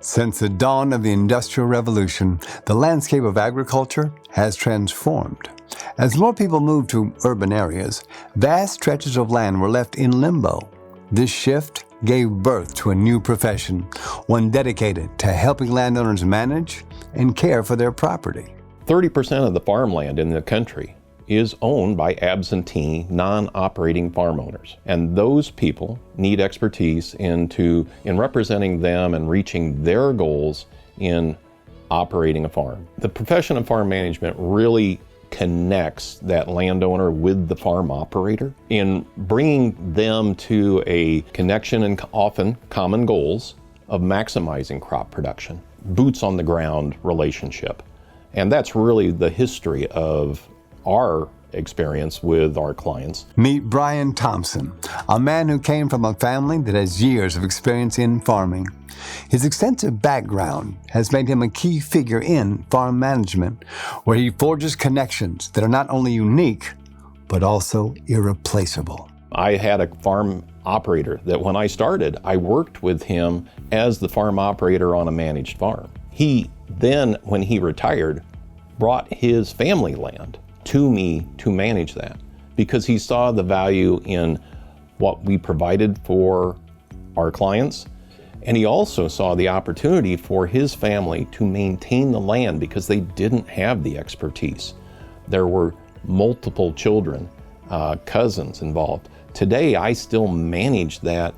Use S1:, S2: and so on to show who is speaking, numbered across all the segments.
S1: Since the dawn of the Industrial Revolution, the landscape of agriculture has transformed. As more people moved to urban areas, vast stretches of land were left in limbo. This shift gave birth to a new profession, one dedicated to helping landowners manage and care for their property.
S2: 30% of the farmland in the country is owned by absentee, non-operating farm owners. And those people need expertise in representing them and reaching their goals in operating a farm. The profession of farm management really connects that landowner with the farm operator in bringing them to a connection and often common goals of maximizing crop production, boots on the ground relationship. And that's really the history of our experience with our clients.
S1: Meet Brian Thompson, a man who came from a family that has years of experience in farming. His extensive background has made him a key figure in farm management, where he forges connections that are not only unique, but also irreplaceable.
S2: I had a farm operator that when I started, I worked with him as the farm operator on a managed farm. He then, when he retired, brought his family land to me to manage that because he saw the value in what we provided for our clients. And he also saw the opportunity for his family to maintain the land because they didn't have the expertise. There were multiple children, cousins involved. Today, I still manage that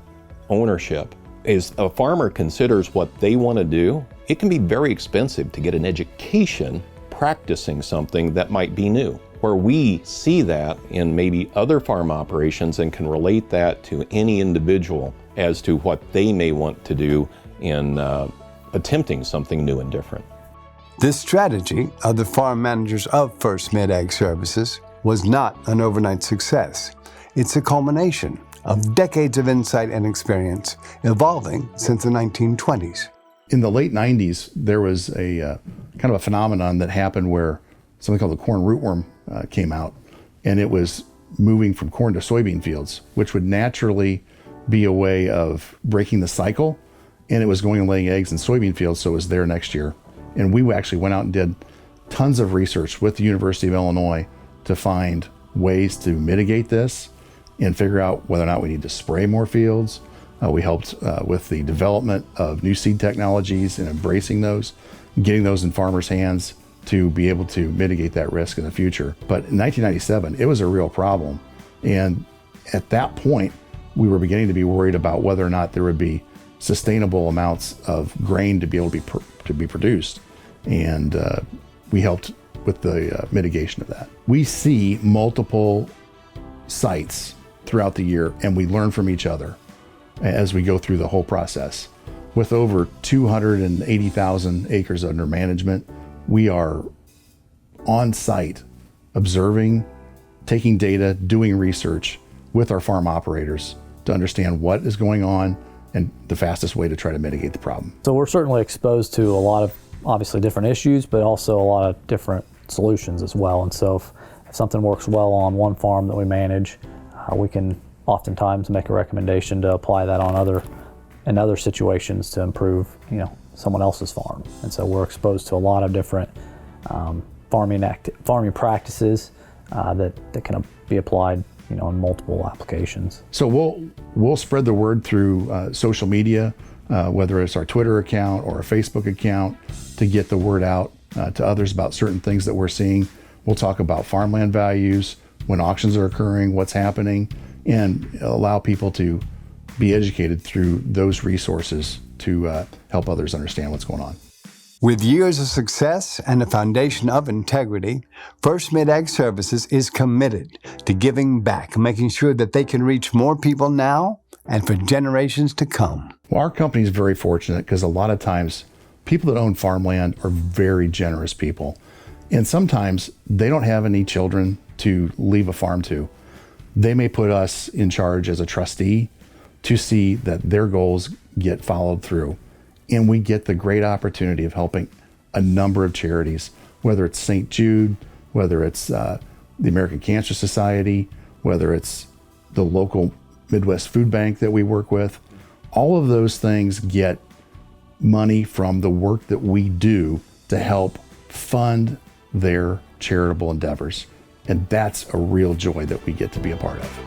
S2: ownership. As a farmer considers what they want to do, it can be very expensive to get an education practicing something that might be new. Where we see that in maybe other farm operations and can relate that to any individual as to what they may want to do in attempting something new and different.
S1: This strategy of the farm managers of First Mid Ag Services was not an overnight success. It's a culmination of decades of insight and experience evolving since the 1920s.
S3: In the late 90s, there was a kind of a phenomenon that happened where something called the corn rootworm came out, and it was moving from corn to soybean fields, which would naturally be a way of breaking the cycle, and it was going and laying eggs in soybean fields, so it was there next year. And we actually went out and did tons of research with the University of Illinois to find ways to mitigate this and figure out whether or not we need to spray more fields. We helped with the development of new seed technologies and embracing those, getting those in farmers' hands to be able to mitigate that risk in the future. But in 1997, it was a real problem. And at that point, we were beginning to be worried about whether or not there would be sustainable amounts of grain to be able to be produced. And we helped with the mitigation of that. We see multiple sites throughout the year, and we learn from each other as we go through the whole process. With over 280,000 acres under management, we are on site, observing, taking data, doing research with our farm operators to understand what is going on and the fastest way to try to mitigate the problem.
S4: So we're certainly exposed to a lot of obviously different issues, but also a lot of different solutions as well. And so if something works well on one farm that we manage, we can oftentimes make a recommendation to apply that on other situations to improve, someone else's farm. And so we're exposed to a lot of different farming practices that can be applied, in multiple applications.
S3: So we'll spread the word through social media, whether it's our Twitter account or a Facebook account, to get the word out to others about certain things that we're seeing. We'll talk about farmland values, when auctions are occurring, what's happening, and allow people to be educated through those resources to help others understand what's going on.
S1: With years of success and a foundation of integrity, First Mid Ag Services is committed to giving back, making sure that they can reach more people now and for generations to come.
S3: Well, our company is very fortunate because a lot of times people that own farmland are very generous people. And sometimes they don't have any children to leave a farm to. They may put us in charge as a trustee to see that their goals get followed through. And we get the great opportunity of helping a number of charities, whether it's St. Jude, whether it's the American Cancer Society, whether it's the local Midwest Food Bank that we work with. All of those things get money from the work that we do to help fund their charitable endeavors. And that's a real joy that we get to be a part of.